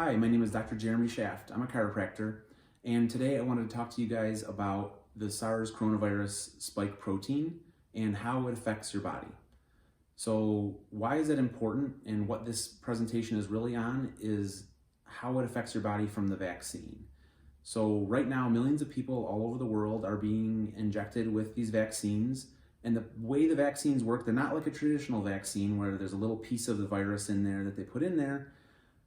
Hi, my name is Dr. Jeremy Shaft. I'm a chiropractor, and today I wanted to talk to you guys about the SARS coronavirus spike protein and how it affects your body. So why is that important, and what this presentation is really on is how it affects your body from the vaccine. So right now, millions of people all over the world are being injected with these vaccines, and the way the vaccines work, they're not like a traditional vaccine where there's a little piece of the virus in there that they put in there.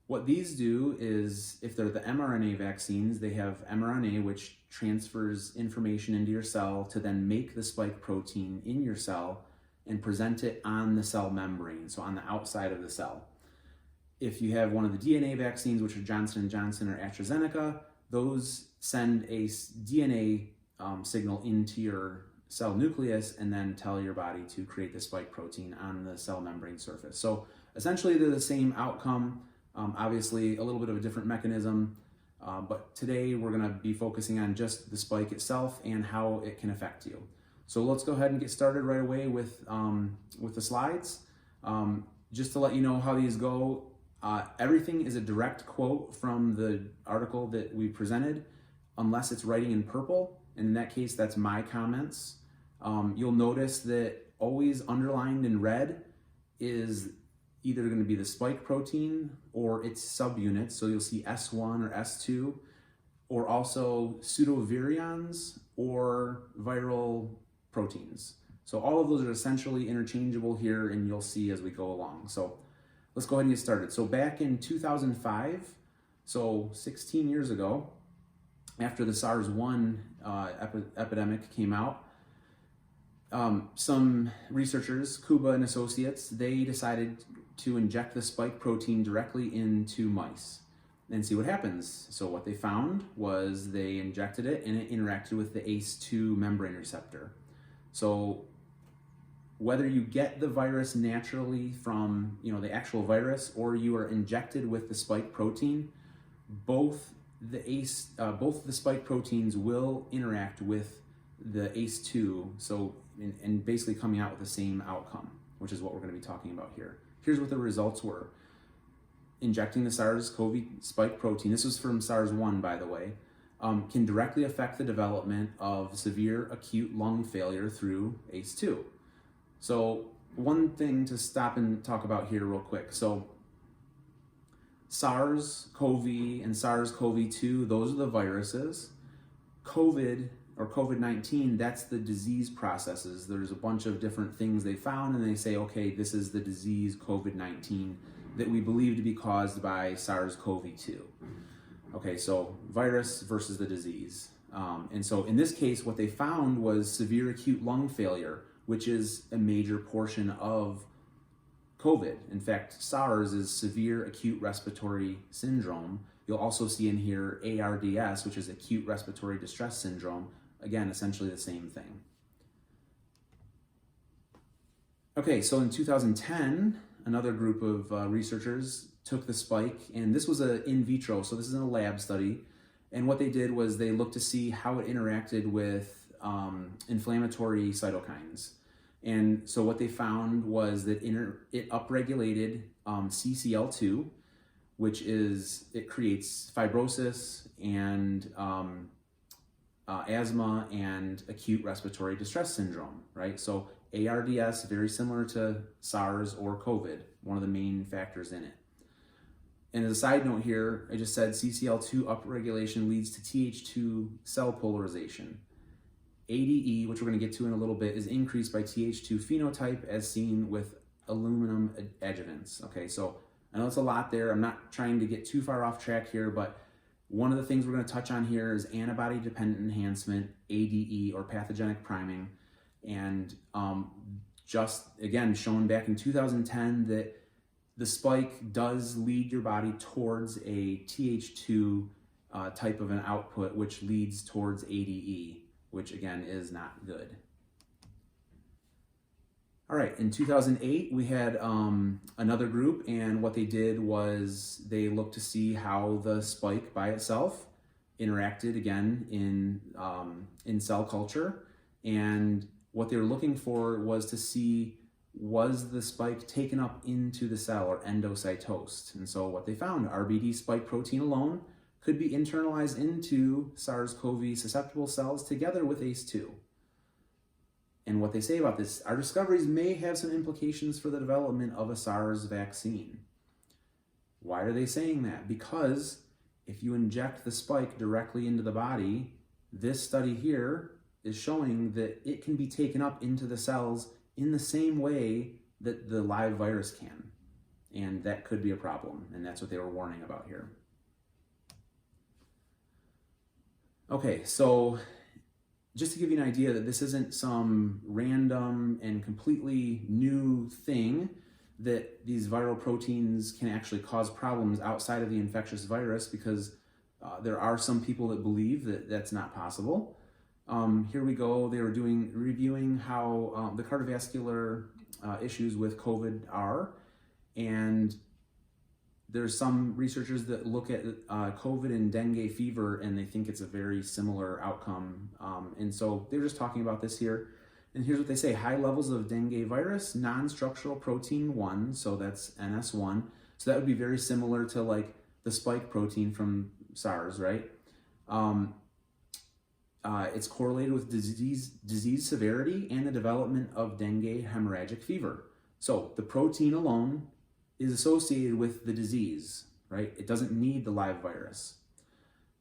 What these do is, if they're the mRNA vaccines, they have mRNA, which transfers information into your cell to then make the spike protein in your cell and present it on the cell membrane, so on the outside of the cell. If you have one of the DNA vaccines, which are Johnson & Johnson or AstraZeneca, those send a DNA signal into your cell nucleus and then tell your body to create the spike protein on the cell membrane surface. So essentially they're the same outcome. Obviously a little bit of a different mechanism, but today we're going to be focusing on just the spike itself and how it can affect you. So let's go ahead and get started right away with the slides. Just to let you know how these go, everything is a direct quote from the article that we presented, unless it's writing in purple, and in that case that's my comments. You'll notice that always underlined in red is either going to be the spike protein or its subunits. So you'll see S1 or S2, or also pseudovirions or viral proteins. So all of those are essentially interchangeable here, and you'll see as we go along. So let's go ahead and get started. So back in 2005, so 16 years ago, after the SARS-1 epidemic came out, some researchers, Kuba and Associates, they decided to inject the spike protein directly into mice and see what happens. So what they found was they injected it and it interacted with the ACE2 membrane receptor. So whether you get the virus naturally from the actual virus, or you are injected with the spike protein, both the spike proteins will interact with the ACE2, so and basically coming out with the same outcome, which is what we're going to be talking about here. Here's what the results were. Injecting the SARS-CoV spike protein, this was from SARS-1 by the way, can directly affect the development of severe acute lung failure through ACE2. So one thing to stop and talk about here real quick. So SARS-CoV and SARS-CoV-2, those are the viruses. COVID or COVID-19, that's the disease processes. There's a bunch of different things they found, and they say, okay, this is the disease COVID-19 that we believe to be caused by SARS-CoV-2. Okay, so virus versus the disease. And so in this case, what they found was severe acute lung failure, which is a major portion of COVID. In fact, SARS is severe acute respiratory syndrome. You'll also see in here ARDS, which is acute respiratory distress syndrome. Again, essentially the same thing. Okay, so in 2010, another group of researchers took the spike, and this was a in vitro, so this is in a lab study. And what they did was they looked to see how it interacted with inflammatory cytokines. And so what they found was that it upregulated CCL2, which it creates fibrosis and asthma and acute respiratory distress syndrome, right? So ARDS, very similar to SARS or COVID, one of the main factors in it. And as a side note here, I just said CCL2 upregulation leads to Th2 cell polarization. ADE, which we're going to get to in a little bit, is increased by Th2 phenotype as seen with aluminum adjuvants. Okay, so I know it's a lot there. I'm not trying to get too far off track here, but one of the things we're going to touch on here is antibody-dependent enhancement, ADE, or pathogenic priming. And just, again, shown back in 2010 that the spike does lead your body towards a Th2 type of an output, which leads towards ADE, which again is not good. All right, in 2008, we had another group, and what they did was they looked to see how the spike by itself interacted again in cell culture. And what they were looking for was to see was the spike taken up into the cell or endocytosed? And so what they found, RBD spike protein alone could be internalized into SARS-CoV susceptible cells together with ACE2. And what they say about this, our discoveries may have some implications for the development of a SARS vaccine. Why are they saying that? Because if you inject the spike directly into the body, this study here is showing that it can be taken up into the cells in the same way that the live virus can. And that could be a problem, and that's what they were warning about here. Okay, so just to give you an idea that this isn't some random and completely new thing, that these viral proteins can actually cause problems outside of the infectious virus, because there are some people that believe that that's not possible. Here we go. They were reviewing how the cardiovascular issues with COVID are, and there's some researchers that look at COVID and dengue fever, and they think it's a very similar outcome. And so they're just talking about this here. And here's what they say: high levels of dengue virus, non-structural protein 1, so that's NS1. So that would be very similar to like the spike protein from SARS, right? It's correlated with disease severity and the development of dengue hemorrhagic fever. So the protein alone is associated with the disease, right? It doesn't need the live virus.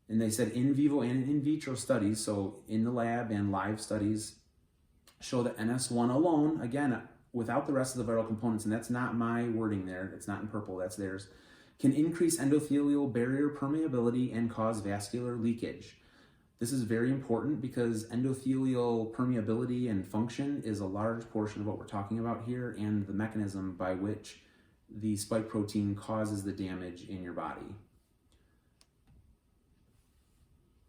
And they said in vivo and in vitro studies, so in the lab and live studies, show that NS1 alone, again, without the rest of the viral components, and that's not my wording there, it's not in purple, that's theirs, can increase endothelial barrier permeability and cause vascular leakage. This is very important because endothelial permeability and function is a large portion of what we're talking about here, and the mechanism by which the spike protein causes the damage in your body.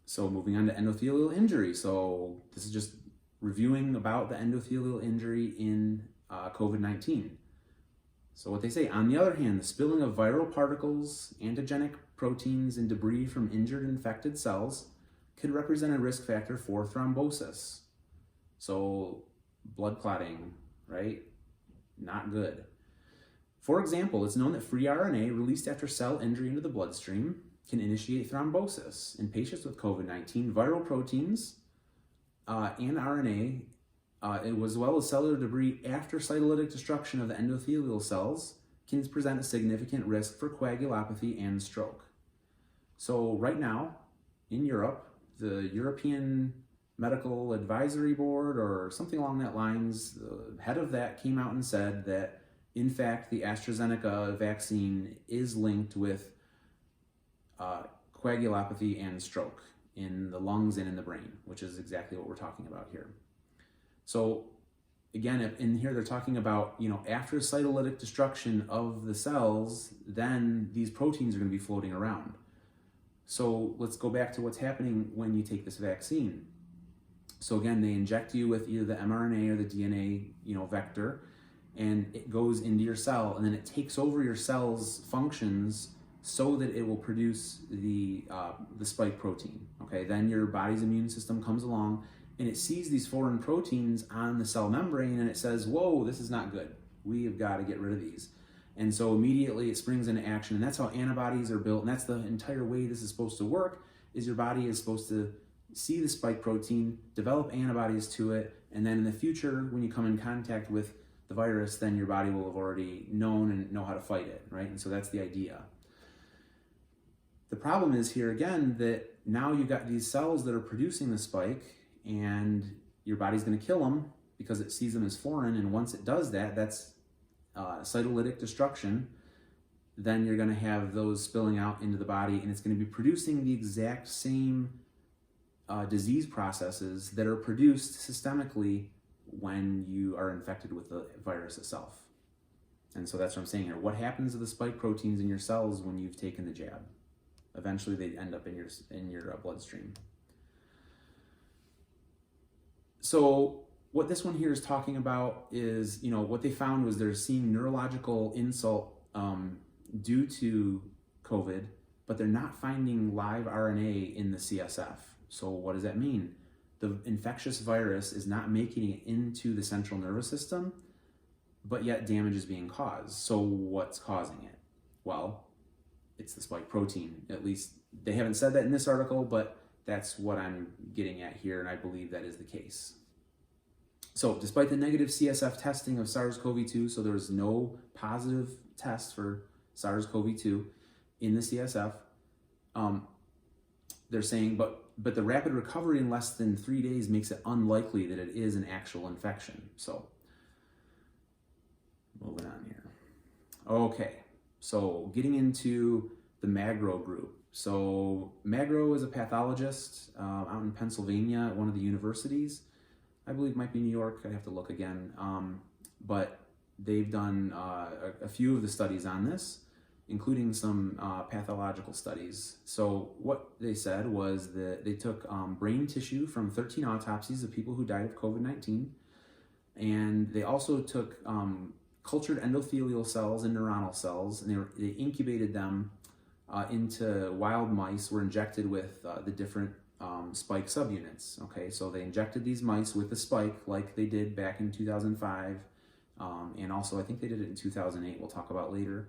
So moving on to endothelial injury. So this is just reviewing about the endothelial injury in COVID-19. So what they say, on the other hand, the spilling of viral particles, antigenic proteins, and debris from injured infected cells could represent a risk factor for thrombosis. So blood clotting, right? Not good. For example, it's known that free RNA released after cell injury into the bloodstream can initiate thrombosis. In patients with COVID-19, viral proteins and RNA, as well as cellular debris after cytolytic destruction of the endothelial cells, can present a significant risk for coagulopathy and stroke. So right now, in Europe, the European Medical Advisory Board, or something along that lines, the head of that came out and said that, in fact, the AstraZeneca vaccine is linked with coagulopathy and stroke in the lungs and in the brain, which is exactly what we're talking about here. So again, in here they're talking about, after cytolytic destruction of the cells, then these proteins are going to be floating around. So let's go back to what's happening when you take this vaccine. So again, they inject you with either the mRNA or the DNA, vector, and it goes into your cell, and then it takes over your cell's functions so that it will produce the spike protein. Okay, then your body's immune system comes along and it sees these foreign proteins on the cell membrane, and it says, whoa, this is not good. We have got to get rid of these. And so immediately it springs into action, and that's how antibodies are built, and that's the entire way this is supposed to work, is your body is supposed to see the spike protein, develop antibodies to it, and then in the future, when you come in contact with the virus, then your body will have already known and know how to fight it, right? And so that's the idea. The problem is here again that now you've got these cells that are producing the spike, and your body's going to kill them because it sees them as foreign, and once it does that, that's cytolytic destruction. Then you're going to have those spilling out into the body, and it's going to be producing the exact same disease processes that are produced systemically when you are infected with the virus itself. And so that's what I'm saying here. What happens to the spike proteins in your cells when you've taken the jab? Eventually they end up in your bloodstream. So what this one here is talking about is, what they found was they're seeing neurological insult due to COVID, but they're not finding live RNA in the CSF. So what does that mean? The infectious virus is not making it into the central nervous system. but yet damage is being caused. So what's causing it? Well, it's the spike protein. At least they haven't said that in this article, but that's what I'm getting at here, and I believe that is the case. So despite the negative CSF testing of SARS-CoV-2, so there was no positive test for SARS-CoV-2 in the CSF, they're saying, but the rapid recovery in less than 3 days makes it unlikely that it is an actual infection. So moving on here. Okay, so getting into the Magro group. So Magro is a pathologist out in Pennsylvania at one of the universities. I believe it might be New York. I'd have to look again. But they've done a few of the studies on this, including some pathological studies. So what they said was that they took brain tissue from 13 autopsies of people who died of COVID-19, and they also took cultured endothelial cells and neuronal cells, and they incubated them into wild mice, were injected with the different spike subunits. Okay, so they injected these mice with the spike like they did back in 2005, and also I think they did it in 2008, we'll talk about later.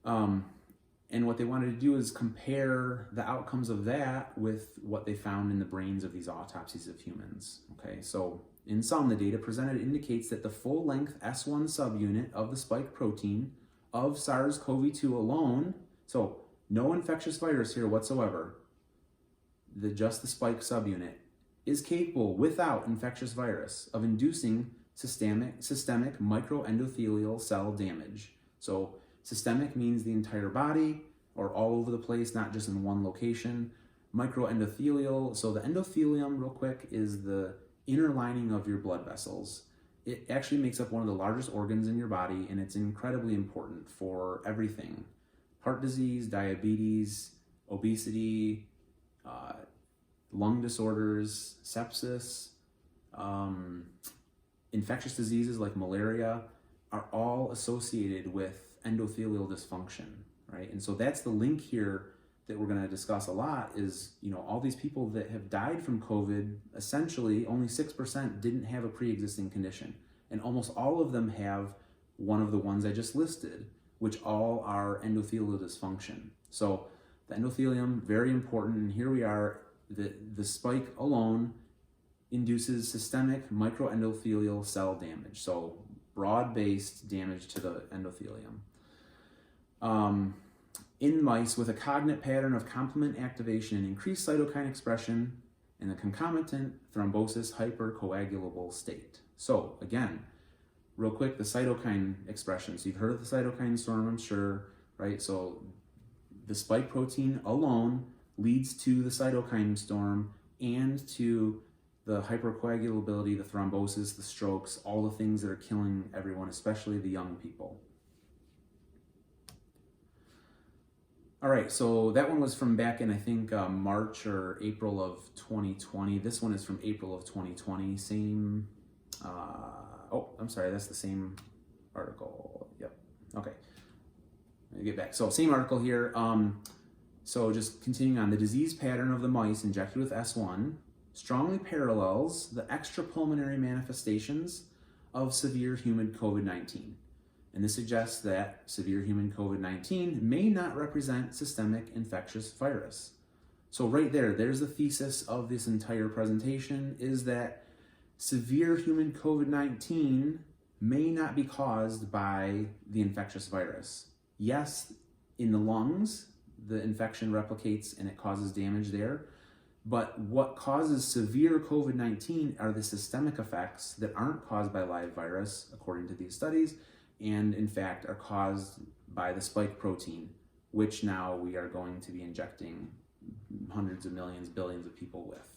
And what they wanted to do is compare the outcomes of that with what they found in the brains of these autopsies of humans. Okay, so in sum, the data presented indicates that the full-length S1 subunit of the spike protein of SARS-CoV-2 alone, so no infectious virus here whatsoever, just the spike subunit, is capable, without infectious virus, of inducing systemic microendothelial cell damage. So systemic means the entire body or all over the place, not just in one location. Microendothelial, so the endothelium, real quick, is the inner lining of your blood vessels. It actually makes up one of the largest organs in your body, and it's incredibly important for everything. Heart disease, diabetes, obesity, lung disorders, sepsis, infectious diseases like malaria are all associated with endothelial dysfunction, right? And so that's the link here that we're going to discuss a lot is, all these people that have died from COVID, essentially only 6% didn't have a pre-existing condition. And almost all of them have one of the ones I just listed, which all are endothelial dysfunction. So the endothelium, very important. And here we are, the spike alone induces systemic microendothelial cell damage. So broad-based damage to the endothelium. In mice with a cognate pattern of complement activation and increased cytokine expression in the concomitant thrombosis hypercoagulable state. So again, real quick, the cytokine expression. So you've heard of the cytokine storm, I'm sure, right? So the spike protein alone leads to the cytokine storm and to the hypercoagulability, the thrombosis, the strokes, all the things that are killing everyone, especially the young people. All right, so that one was from back in, I think, March or April of 2020. This one is from April of 2020. Same, I'm sorry, that's the same article. Yep, okay. Let me get back. So same article here. So just continuing on, the disease pattern of the mice injected with S1 strongly parallels the extrapulmonary manifestations of severe human COVID-19. And this suggests that severe human COVID-19 may not represent systemic infectious virus. So right there's the thesis of this entire presentation, is that severe human COVID-19 may not be caused by the infectious virus. Yes, in the lungs, the infection replicates and it causes damage there. But what causes severe COVID-19 are the systemic effects that aren't caused by live virus, according to these studies, and in fact are caused by the spike protein, which now we are going to be injecting hundreds of millions, billions of people with.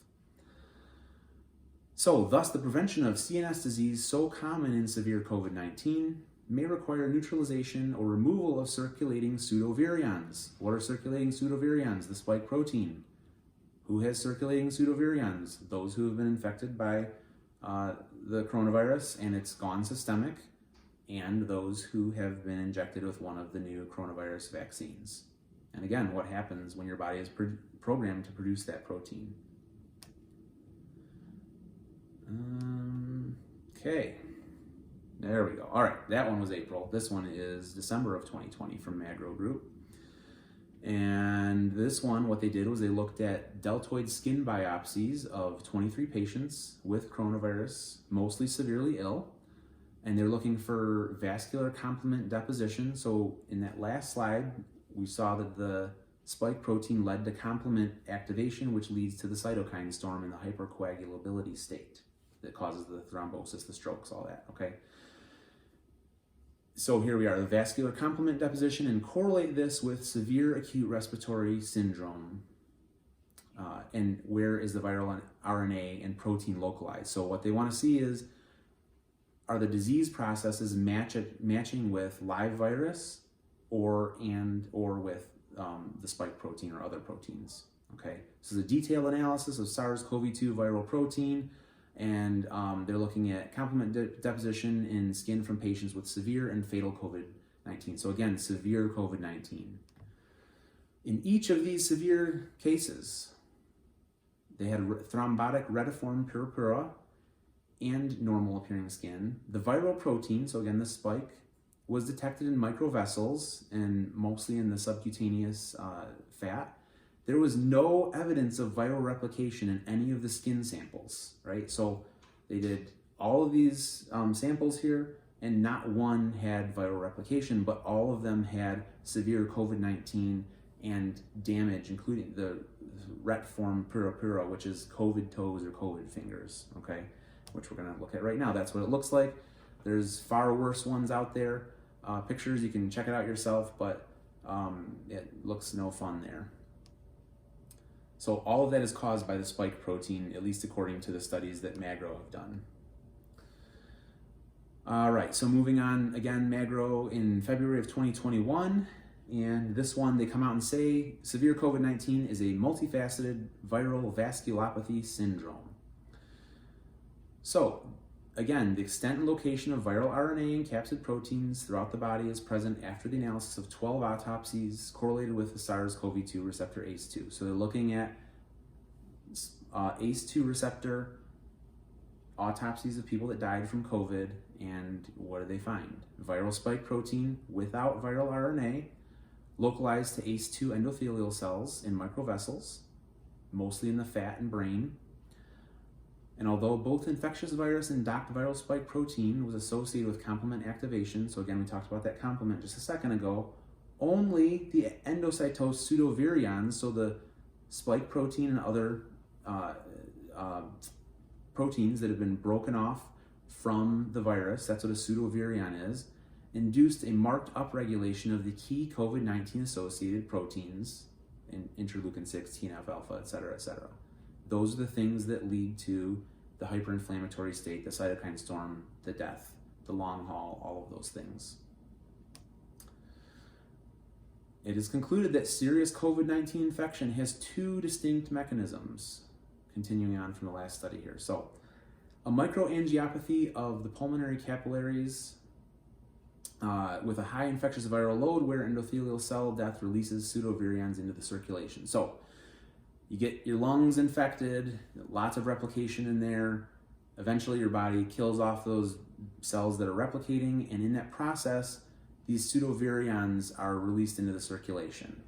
So thus the prevention of CNS disease, so common in severe COVID-19, may require neutralization or removal of circulating pseudovirions. What are circulating pseudovirions? The spike protein. Who has circulating pseudovirions? Those who have been infected by the coronavirus and it's gone systemic, and those who have been injected with one of the new coronavirus vaccines. And again, what happens when your body is programmed to produce that protein? Okay. There we go. All right, that one was April. This one is December of 2020 from Magro Group. And this one, what they did was they looked at deltoid skin biopsies of 23 patients with coronavirus, mostly severely ill. And they're looking for vascular complement deposition. So in that last slide, we saw that the spike protein led to complement activation, which leads to the cytokine storm in the hypercoagulability state that causes the thrombosis, the strokes, all that, okay? So here we are, the vascular complement deposition, and correlate this with severe acute respiratory syndrome. And where is the viral RNA and protein localized? So what they want to see is, are the disease processes matching with live virus or with the spike protein or other proteins? Okay, this is a detailed analysis of SARS-CoV-2 viral protein, and they're looking at complement deposition in skin from patients with severe and fatal COVID-19. So again, severe COVID-19. In each of these severe cases, they had thrombotic retiform purpura and normal appearing skin. The viral protein, so again the spike, was detected in microvessels and mostly in the subcutaneous fat. There was no evidence of viral replication in any of the skin samples, right? So they did all of these samples here, and not one had viral replication, but all of them had severe COVID-19 and damage, including the retiform purpura, which is COVID toes or COVID fingers, okay? Which we're gonna look at right now. That's what it looks like. There's far worse ones out there. Pictures, you can check it out yourself, but it looks no fun there. So all of that is caused by the spike protein, at least according to the studies that Magro have done. All right, so moving on, again, Magro in February of 2021, and this one, they come out and say, severe COVID-19 is a multifaceted viral vasculopathy syndrome. So, again, the extent and location of viral RNA and capsid proteins throughout the body is present after the analysis of 12 autopsies correlated with the SARS-CoV-2 receptor ACE2. So they're looking at ACE2 receptor autopsies of people that died from COVID, and what do they find? Viral spike protein without viral RNA, localized to ACE2 endothelial cells in microvessels, mostly in the fat and brain. And although both infectious virus and docked viral spike protein was associated with complement activation, so again, we talked about that complement just a second ago, only the endocytosed pseudovirions, so the spike protein and other proteins that have been broken off from the virus, that's what a pseudovirion is, induced a marked upregulation of the key COVID-19 associated proteins in interleukin 6, TNF-alpha, et cetera, et cetera. Those are the things that lead to the hyperinflammatory state, the cytokine storm, the death, the long haul, all of those things. It is concluded that serious COVID-19 infection has two distinct mechanisms, continuing on from the last study here. So, a microangiopathy of the pulmonary capillaries with a high infectious viral load where endothelial cell death releases pseudovirions into the circulation. So, you get your lungs infected, lots of replication in there. Eventually your body kills off those cells that are replicating, and in that process, these pseudovirions are released into the circulation,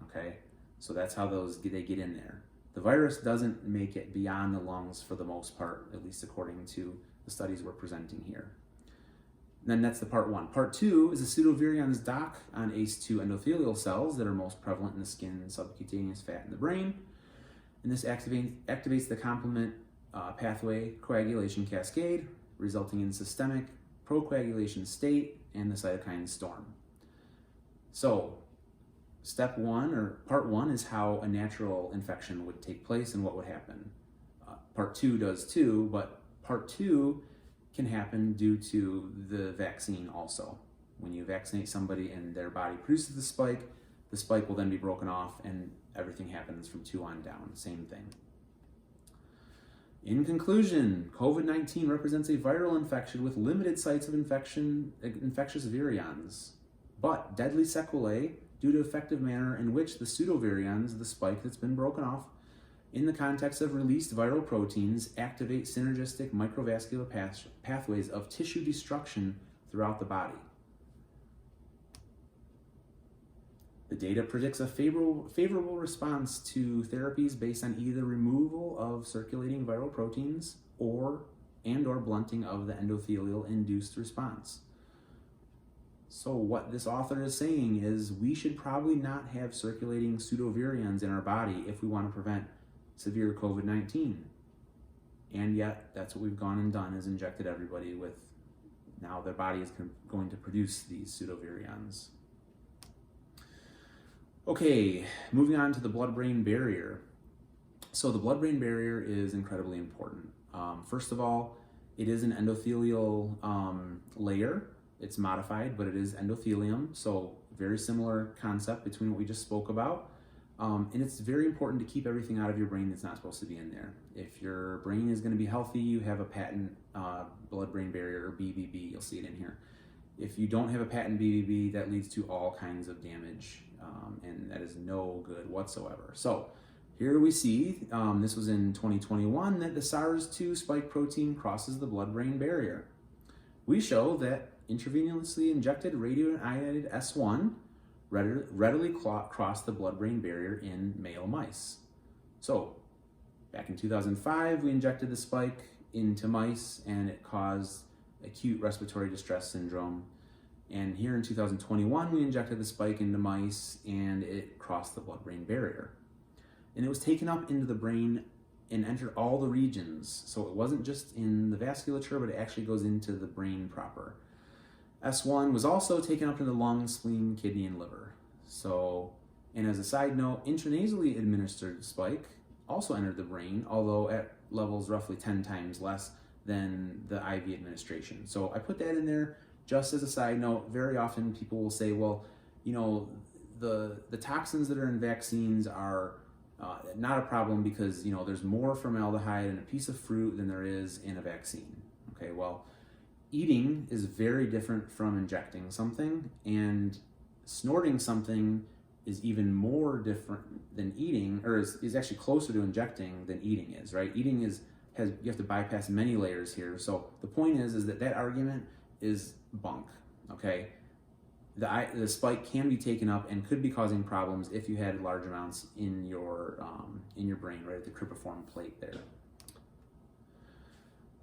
okay? So that's how they get in there. The virus doesn't make it beyond the lungs for the most part, at least according to the studies we're presenting here. And then that's the part one. Part two is the pseudovirions dock on ACE2 endothelial cells that are most prevalent in the skin and subcutaneous fat in the brain. And this activates the complement pathway coagulation cascade, resulting in systemic procoagulation state and the cytokine storm. So, step one, or part one, is how a natural infection would take place and what would happen. Part two does too, but part two can happen due to the vaccine also. When you vaccinate somebody and their body produces the spike will then be broken off and everything happens from 2 on down, same thing. In conclusion, COVID-19 represents a viral infection with limited sites of infectious virions, but deadly sequelae due to effective manner in which the pseudovirions, the spike that's been broken off, in the context of released viral proteins, activate synergistic microvascular pathways of tissue destruction throughout the body. The data predicts a favorable response to therapies based on either removal of circulating viral proteins or blunting of the endothelial-induced response. So what this author is saying is we should probably not have circulating pseudovirions in our body if we want to prevent severe COVID-19. And yet that's what we've gone and done, is injected everybody with, now their body is going to produce these pseudovirions. Okay, moving on to the blood-brain barrier. So the blood-brain barrier is incredibly important. First of all, it is an endothelial layer. It's modified, but it is endothelium, so very similar concept between what we just spoke about. And it's very important to keep everything out of your brain that's not supposed to be in there. If your brain is going to be healthy, you have a patent blood-brain barrier, or BBB, you'll see it in here. If you don't have a patent BBB, that leads to all kinds of damage, and that is no good whatsoever. So here we see, this was in 2021, that the SARS-2 spike protein crosses the blood-brain barrier. We show that intravenously injected radioiodinated S1 readily crossed the blood-brain barrier in male mice. So back in 2005, we injected the spike into mice and it caused acute respiratory distress syndrome. And here in 2021, we injected the spike into mice and it crossed the blood-brain barrier. And it was taken up into the brain and entered all the regions. So it wasn't just in the vasculature, but it actually goes into the brain proper. S1 was also taken up into the lung, spleen, kidney, and liver. So, and as a side note, intranasally administered spike also entered the brain, although at levels roughly 10 times less than the IV administration. So I put that in there just as a side note. Very often people will say, well, you know, the toxins that are in vaccines are not a problem because, you know, there's more formaldehyde in a piece of fruit than there is in a vaccine. Okay, well, eating is very different from injecting something, and snorting something is even more different than eating, or is actually closer to injecting than eating is, right? Eating you have to bypass many layers here. So the point is that argument is bunk, okay? The spike can be taken up and could be causing problems if you had large amounts in your brain, right at the cribriform plate there.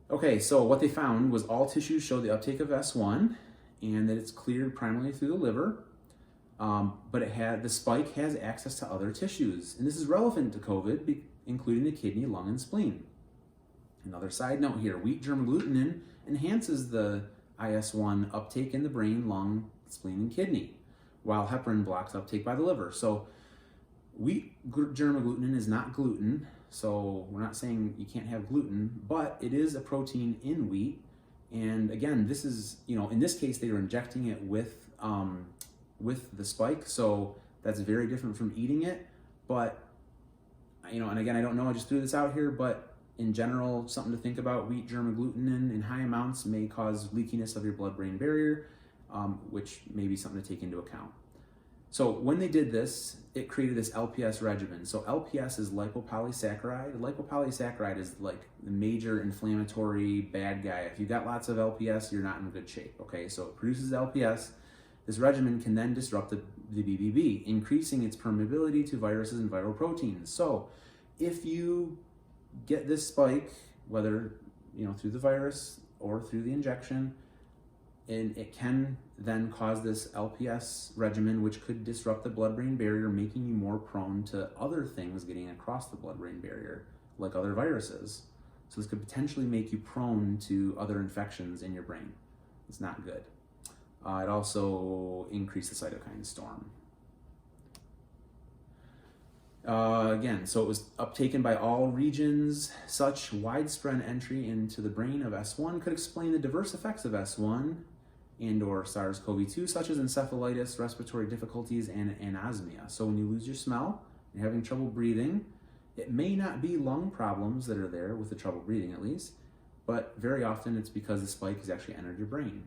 Okay, so what they found was all tissues show the uptake of S1 and that it's cleared primarily through the liver, but the spike has access to other tissues. And this is relevant to COVID, including the kidney, lung, and spleen. Another side note here, wheat germ agglutinin enhances the IS1 uptake in the brain, lung, spleen, and kidney, while heparin blocks uptake by the liver. So wheat germ agglutinin is not gluten, so we're not saying you can't have gluten, but it is a protein in wheat. And again, this is, you know, in this case, they were injecting it with the spike, so that's very different from eating it. But, you know, and again, I don't know, I just threw this out here, but in general, something to think about, wheat germ agglutinin in high amounts may cause leakiness of your blood-brain barrier, which may be something to take into account. So when they did this, it created this LPS regimen. So LPS is lipopolysaccharide. Lipopolysaccharide is like the major inflammatory bad guy. If you've got lots of LPS, you're not in good shape, okay? So it produces LPS. This regimen can then disrupt the BBB, increasing its permeability to viruses and viral proteins. So if you get this spike, whether, you know, through the virus or through the injection, and it can then cause this LPS regimen, which could disrupt the blood-brain barrier, making you more prone to other things getting across the blood-brain barrier, like other viruses. So this could potentially make you prone to other infections in your brain. It's not good. It also increased the cytokine storm. Again, so it was uptaken by all regions. Such widespread entry into the brain of S1 could explain the diverse effects of S1 and or SARS-CoV-2, such as encephalitis, respiratory difficulties, and anosmia. So when you lose your smell, you're having trouble breathing, it may not be lung problems that are there with the trouble breathing at least, but very often it's because the spike has actually entered your brain.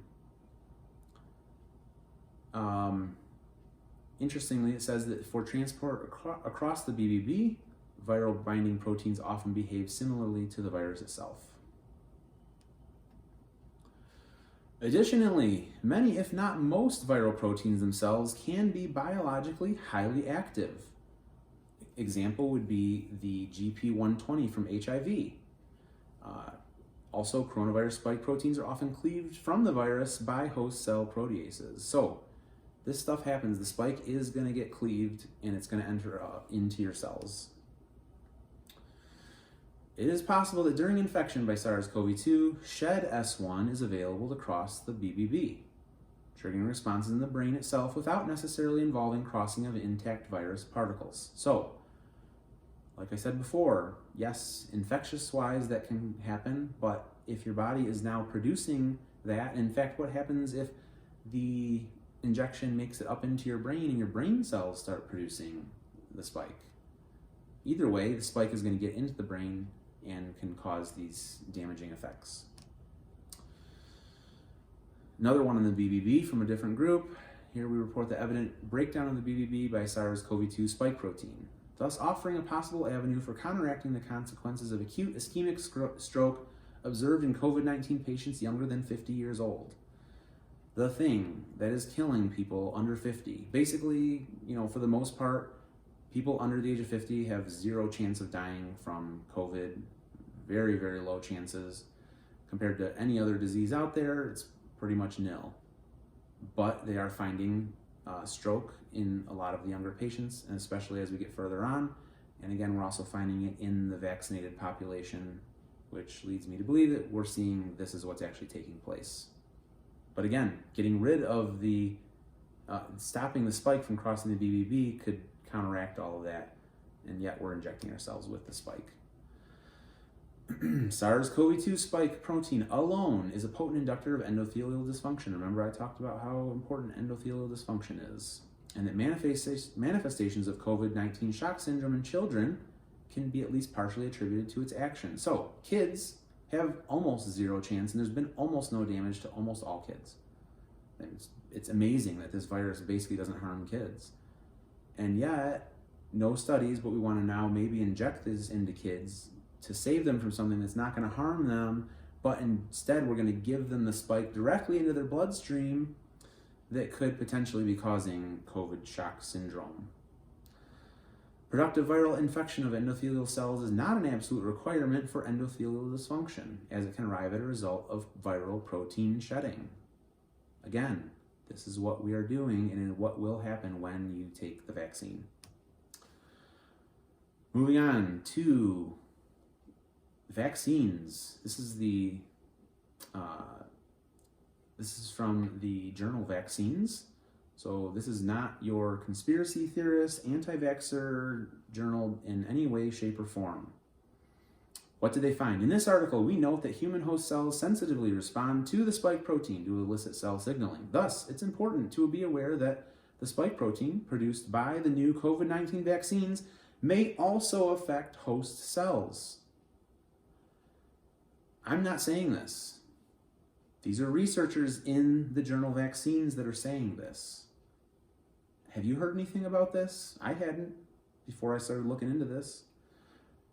Interestingly, it says that for transport across the BBB, viral binding proteins often behave similarly to the virus itself. Additionally, many, if not most, viral proteins themselves can be biologically highly active. Example would be the GP120 from HIV. Also, coronavirus spike proteins are often cleaved from the virus by host cell proteases. So, this stuff happens. The spike is going to get cleaved and it's going to enter into your cells. It is possible that during infection by SARS-CoV-2, shed S1 is available to cross the BBB, triggering responses in the brain itself without necessarily involving crossing of intact virus particles. So, like I said before, yes, infectious-wise that can happen, but if your body is now producing that, in fact, what happens if the injection makes it up into your brain and your brain cells start producing the spike? Either way, the spike is going to get into the brain and can cause these damaging effects. Another one on the BBB from a different group. Here we report the evident breakdown of the BBB by SARS-CoV-2 spike protein, thus offering a possible avenue for counteracting the consequences of acute ischemic stroke observed in COVID-19 patients younger than 50 years old. The thing that is killing people under 50. Basically, for the most part, people under the age of 50 have zero chance of dying from COVID. Very, very low chances. Compared to any other disease out there, it's pretty much nil. But they are finding stroke in a lot of the younger patients, and especially as we get further on. And again, we're also finding it in the vaccinated population, which leads me to believe that we're seeing this is what's actually taking place. But again, getting rid of the, stopping the spike from crossing the BBB could counteract all of that, and yet we're injecting ourselves with the spike. SARS-CoV-2 spike protein alone is a potent inductor of endothelial dysfunction. Remember I talked about how important endothelial dysfunction is, and that manifestations of COVID-19 shock syndrome in children can be at least partially attributed to its action. So kids have almost zero chance, and there's been almost no damage to almost all kids. It's amazing that this virus basically doesn't harm kids. And yet, no studies, but we want to now maybe inject this into kids to save them from something that's not going to harm them, but instead we're going to give them the spike directly into their bloodstream that could potentially be causing COVID shock syndrome. Productive viral infection of endothelial cells is not an absolute requirement for endothelial dysfunction, as it can arrive at a result of viral protein shedding. Again, this is what we are doing and what will happen when you take the vaccine. Moving on to vaccines. This is from the journal Vaccines. So this is not your conspiracy theorist, anti-vaxxer journal in any way, shape, or form. What did they find? In this article, we note that human host cells sensitively respond to the spike protein to elicit cell signaling. Thus, it's important to be aware that the spike protein produced by the new COVID-19 vaccines may also affect host cells. I'm not saying this. These are researchers in the journal Vaccines that are saying this. Have you heard anything about this? I hadn't before I started looking into this.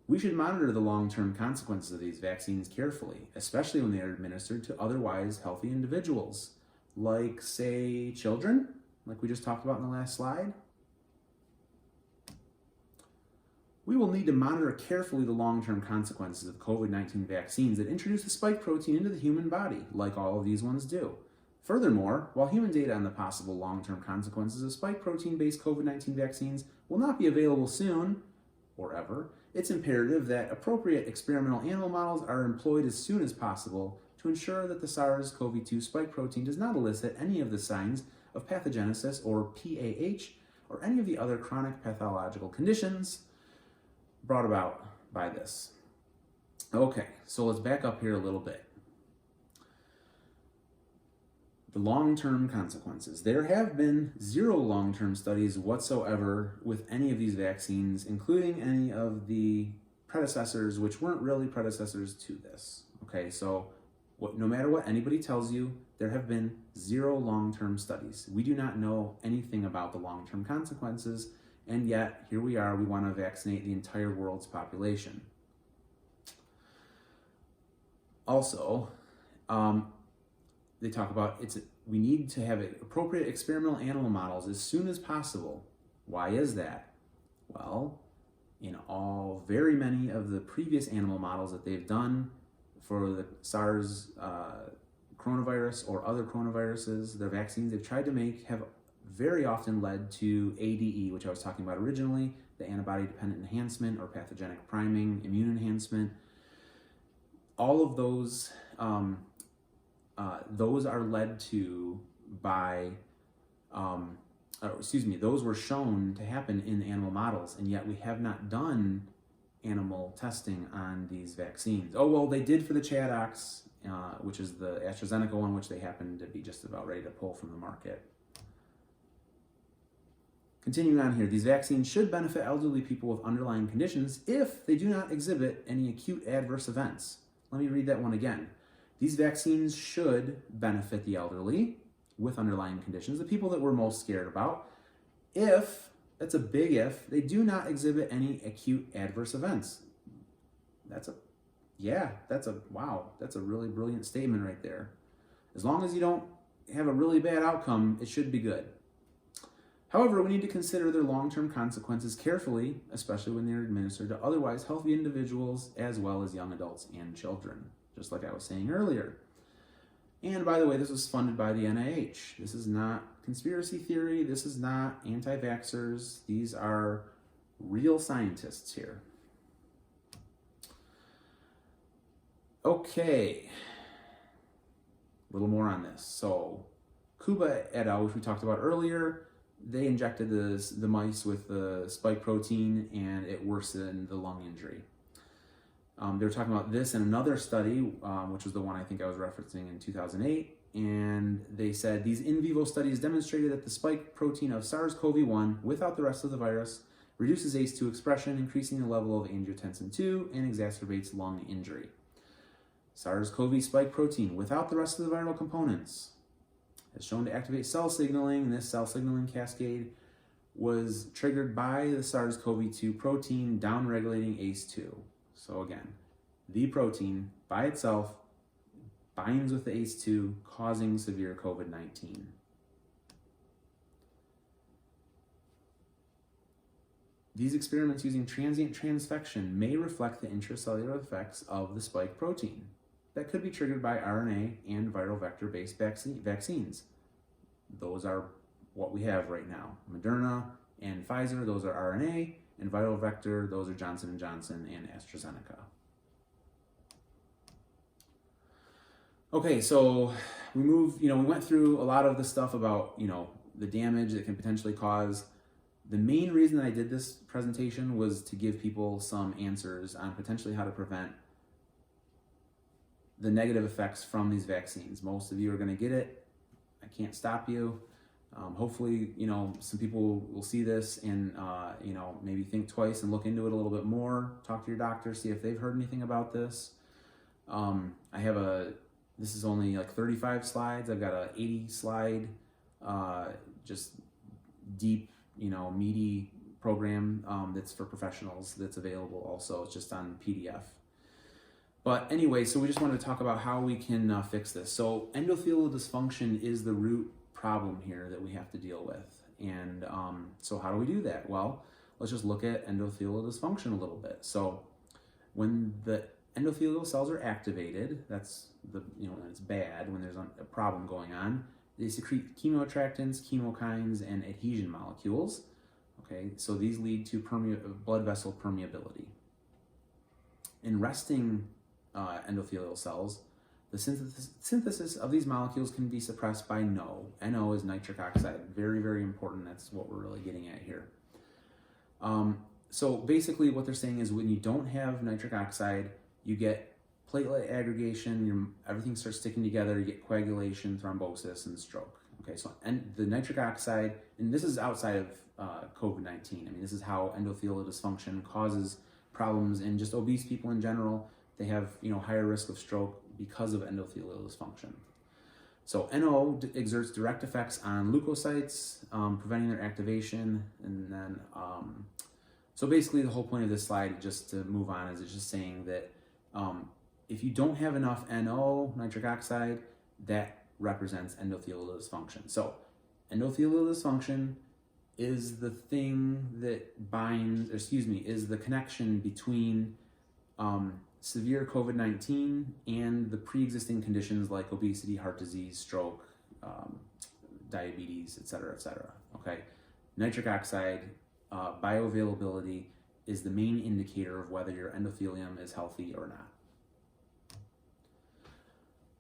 We should monitor the long-term consequences of these vaccines carefully, especially when they are administered to otherwise healthy individuals, like, say, children, like we just talked about in the last slide. We will need to monitor carefully the long-term consequences of COVID-19 vaccines that introduce the spike protein into the human body, like all of these ones do. Furthermore, while human data on the possible long-term consequences of spike protein-based COVID-19 vaccines will not be available soon, or ever, it's imperative that appropriate experimental animal models are employed as soon as possible to ensure that the SARS-CoV-2 spike protein does not elicit any of the signs of pathogenesis, or PAH, or any of the other chronic pathological conditions brought about by this. Okay, so let's back up here a little bit. The long-term consequences. There have been zero long-term studies whatsoever with any of these vaccines, including any of the predecessors, which weren't really predecessors to this. Okay, so no matter what anybody tells you, there have been zero long-term studies. We do not know anything about the long-term consequences, and yet here we are, we want to vaccinate the entire world's population. Also, they talk about we need to have appropriate experimental animal models as soon as possible. Why is that? Well, in very many of the previous animal models that they've done for the SARS coronavirus or other coronaviruses, their vaccines they've tried to make have very often led to ADE, which I was talking about originally, the antibody-dependent enhancement or pathogenic priming, immune enhancement. All of those are led to by, those were shown to happen in animal models, and yet we have not done animal testing on these vaccines. Oh, well, they did for the Chadox, which is the AstraZeneca one, which they happen to be just about ready to pull from the market. Continuing on here, these vaccines should benefit elderly people with underlying conditions if they do not exhibit any acute adverse events. Let me read that one again. These vaccines should benefit the elderly with underlying conditions, the people that we're most scared about, if, that's a big if, they do not exhibit any acute adverse events. That's a really brilliant statement right there. As long as you don't have a really bad outcome, it should be good. However, we need to consider their long-term consequences carefully, especially when they're administered to otherwise healthy individuals as well as young adults and children, just like I was saying earlier. And by the way, this was funded by the NIH. This is not conspiracy theory. This is not anti-vaxxers. These are real scientists here. Okay, a little more on this. So, Kuba et al., which we talked about earlier, they injected the mice with the spike protein and it worsened the lung injury. They were talking about this in another study, which was the one I think I was referencing in 2008, and they said these in vivo studies demonstrated that the spike protein of SARS-CoV-1 without the rest of the virus reduces ACE2 expression, increasing the level of angiotensin II and exacerbates lung injury. SARS-CoV spike protein without the rest of the viral components is shown to activate cell signaling, and this cell signaling cascade was triggered by the SARS-CoV-2 protein downregulating ACE2. So again, the protein by itself binds with the ACE2, causing severe COVID-19. These experiments using transient transfection may reflect the intracellular effects of the spike protein that could be triggered by RNA and viral vector-based vaccines. Those are what we have right now. Moderna and Pfizer, those are RNA, and viral vector, those are Johnson & Johnson and AstraZeneca. Okay, so we went through a lot of the stuff about, the damage that can potentially cause. The main reason that I did this presentation was to give people some answers on potentially how to prevent the negative effects from these vaccines. Most of you are going to get it. I can't stop you. Hopefully, some people will see this and, maybe think twice and look into it a little bit more. Talk to your doctor, see if they've heard anything about this. This is only like 35 slides. I've got a 80 slide, just deep, meaty program that's for professionals that's available also. It's just on PDF. But anyway, so we just wanted to talk about how we can fix this. So endothelial dysfunction is the root problem here that we have to deal with. And so how do we do that? Well, let's just look at endothelial dysfunction a little bit. So when the endothelial cells are activated, that's when it's bad, when there's a problem going on, they secrete chemoattractants, chemokines, and adhesion molecules. Okay, so these lead to blood vessel permeability. In resting endothelial cells, the synthesis of these molecules can be suppressed by NO. NO is nitric oxide. Very, very important. That's what we're really getting at here. So basically what they're saying is when you don't have nitric oxide, you get platelet aggregation, everything starts sticking together, you get coagulation, thrombosis, and stroke. Okay, so the nitric oxide, and this is outside of COVID-19. I mean, this is how endothelial dysfunction causes problems in just obese people in general. They have higher risk of stroke because of endothelial dysfunction. So NO exerts direct effects on leukocytes, preventing their activation, and then so basically the whole point of this slide, just to move on, is it's just saying that if you don't have enough NO, nitric oxide, that represents endothelial dysfunction. So endothelial dysfunction is the thing that is the connection between severe COVID-19 and the pre-existing conditions like obesity, heart disease, stroke, diabetes, etc., etc. Okay, nitric oxide bioavailability is the main indicator of whether your endothelium is healthy or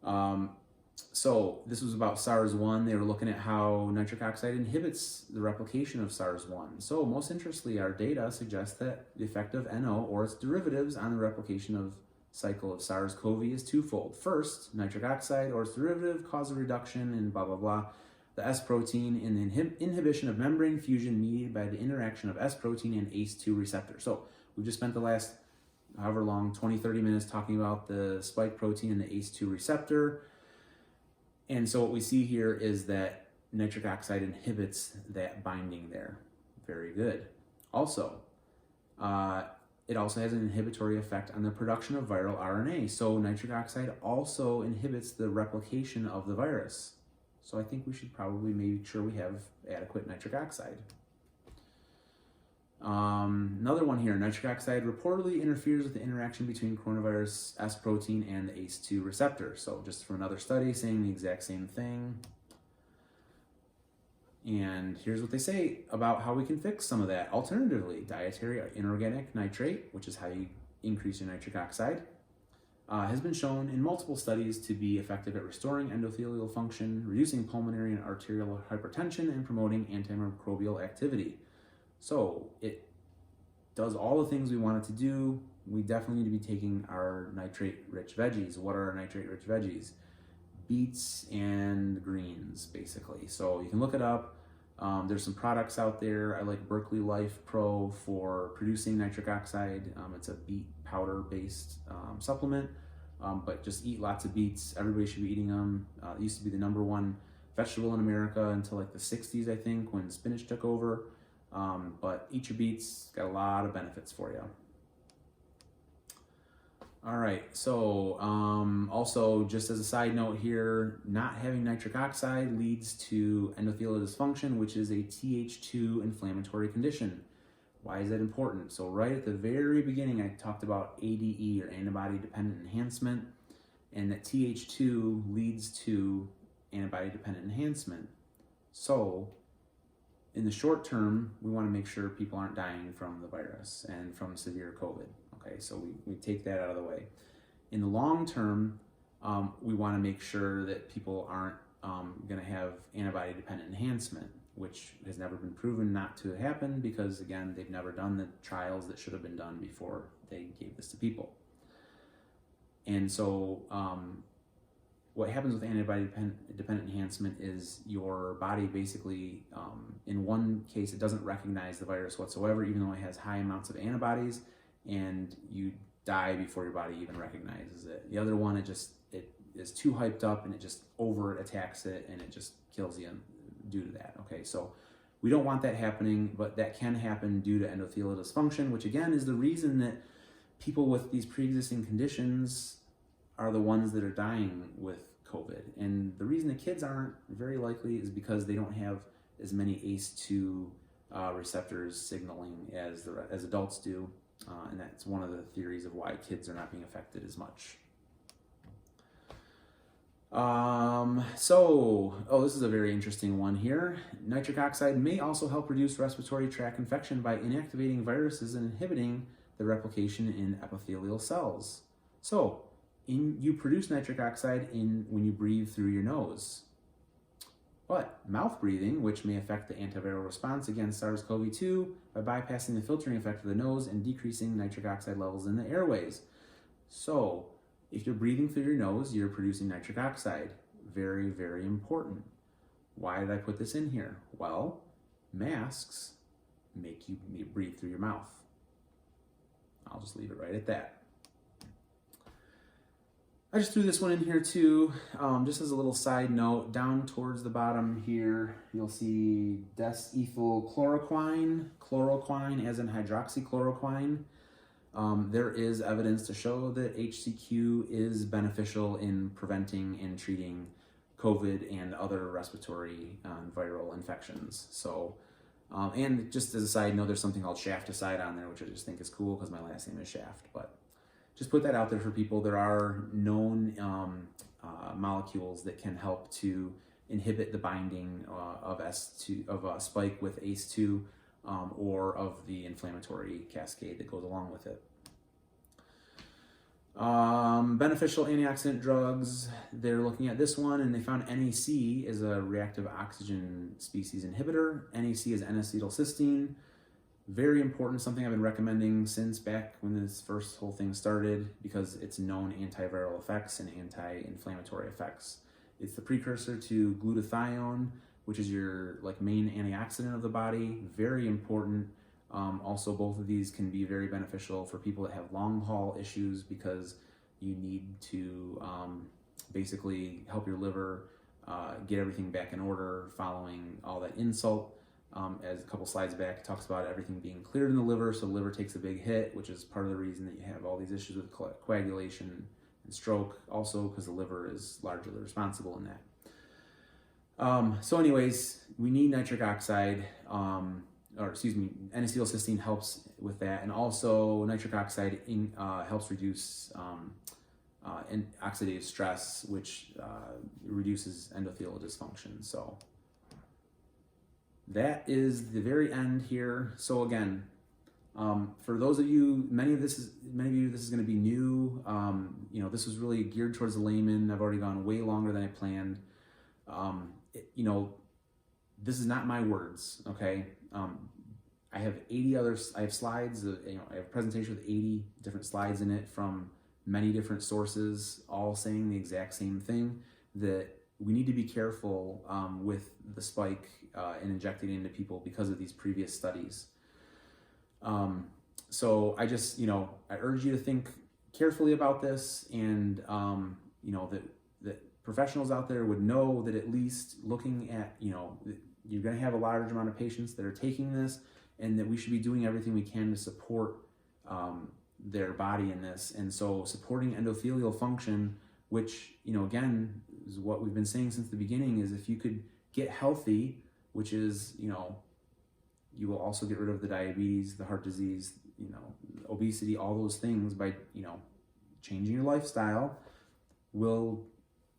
not. So this was about SARS-1. They were looking at how nitric oxide inhibits the replication of SARS-1. So most interestingly, our data suggests that the effect of NO or its derivatives on the replication of cycle of SARS-CoV is twofold. First, nitric oxide or its derivative cause a reduction in blah, blah, blah, the S protein in the inhibition of membrane fusion mediated by the interaction of S protein and ACE2 receptor. So we've just spent the last however long, 20, 30 minutes talking about the spike protein and the ACE2 receptor. And so what we see here is that nitric oxide inhibits that binding there. Very good. Also, it also has an inhibitory effect on the production of viral RNA. So nitric oxide also inhibits the replication of the virus. So I think we should probably make sure we have adequate nitric oxide. Another one here, nitric oxide reportedly interferes with the interaction between coronavirus S protein and the ACE2 receptor. So just from another study saying the exact same thing. And here's what they say about how we can fix some of that. Alternatively, dietary inorganic nitrate, which is how you increase your nitric oxide, has been shown in multiple studies to be effective at restoring endothelial function, reducing pulmonary and arterial hypertension, and promoting antimicrobial activity. So it does all the things we want it to do. We definitely need to be taking our nitrate-rich veggies. What are our nitrate-rich veggies? Beets and greens, basically. So you can look it up. There's some products out there. I like Berkeley Life Pro for producing nitric oxide. It's a beet powder-based supplement, but just eat lots of beets. Everybody should be eating them. It used to be the #1 vegetable in America until like the 60s, I think, when spinach took over. But eat your beets, got a lot of benefits for you. All right, so also just as a side note here, not having nitric oxide leads to endothelial dysfunction, which is a Th2 inflammatory condition. Why is that important? So right at the very beginning, I talked about ADE, or antibody-dependent enhancement, and that Th2 leads to antibody-dependent enhancement. So in the short term, we want to make sure people aren't dying from the virus and from severe COVID. Okay, so we take that out of the way. In the long term, we want to make sure that people aren't going to have antibody-dependent enhancement, which has never been proven not to happen because, again, they've never done the trials that should have been done before they gave this to people. And so what happens with antibody-dependent enhancement is your body basically, in one case, it doesn't recognize the virus whatsoever, even though it has high amounts of antibodies, and you die before your body even recognizes it. The other one, it is too hyped up and it just over attacks it and it just kills you due to that. Okay, so we don't want that happening, but that can happen due to endothelial dysfunction, which again is the reason that people with these pre-existing conditions are the ones that are dying with COVID. And the reason the kids aren't very likely is because they don't have as many ACE2 receptors signaling as adults do. And that's one of the theories of why kids are not being affected as much. This is a very interesting one here. Nitric oxide may also help reduce respiratory tract infection by inactivating viruses and inhibiting the replication in epithelial cells. So, you produce nitric oxide when you breathe through your nose. But mouth breathing, which may affect the antiviral response against SARS-CoV-2 by bypassing the filtering effect of the nose and decreasing nitric oxide levels in the airways. So, if you're breathing through your nose, you're producing nitric oxide. Very, very important. Why did I put this in here? Well, masks make you breathe through your mouth. I'll just leave it right at that. I just threw this one in here too, just as a little side note. Down towards the bottom here, you'll see desethylchloroquine, chloroquine as in hydroxychloroquine. There is evidence to show that HCQ is beneficial in preventing and treating COVID and other respiratory viral infections. So, and just as a side note, there's something called shafticide on there, which I just think is cool because my last name is Shaft. But just put that out there for people. There are known molecules that can help to inhibit the binding of S2 of spike with ACE2 or of the inflammatory cascade that goes along with it. Beneficial antioxidant drugs. They're looking at this one, and they found NAC is a reactive oxygen species inhibitor. NAC is N-acetylcysteine. Very important, something I've been recommending since back when this first whole thing started because it's known antiviral effects and anti-inflammatory effects. It's the precursor to glutathione, which is your main antioxidant of the body. Very important. Also, both of these can be very beneficial for people that have long haul issues because you need to basically help your liver get everything back in order following all that insult. As a couple slides back, it talks about everything being cleared in the liver, so the liver takes a big hit, which is part of the reason that you have all these issues with coagulation and stroke, also because the liver is largely responsible in that. So anyways, we need nitric oxide, N-acetylcysteine helps with that, and also nitric oxide helps reduce oxidative stress, which reduces endothelial dysfunction. So that is the very end here. So again, for those of you, many of you, this is going to be new. This was really geared towards the layman. I've already gone way longer than I planned. This is not my words, okay? I have 80 others. I have slides. I have a presentation with 80 different slides in it from many different sources, all saying the exact same thing, that we need to be careful with the spike and injecting it into people because of these previous studies. So I just, I urge you to think carefully about this, and that professionals out there would know that at least looking at, you're going to have a large amount of patients that are taking this, and that we should be doing everything we can to support their body in this. And so supporting endothelial function, which, again, is what we've been saying since the beginning, is if you could get healthy, which is, you will also get rid of the diabetes, the heart disease, obesity, all those things by, changing your lifestyle will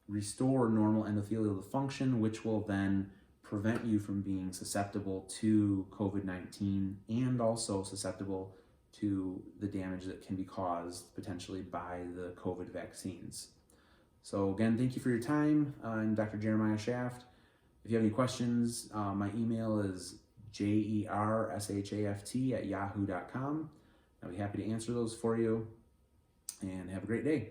restore normal endothelial function, which will then prevent you from being susceptible to COVID-19 and also susceptible to the damage that can be caused potentially by the COVID vaccines. So again, thank you for your time. I'm Dr. Jeremiah Shaft. If you have any questions, my email is jershaft@yahoo.com. I'll be happy to answer those for you, and have a great day.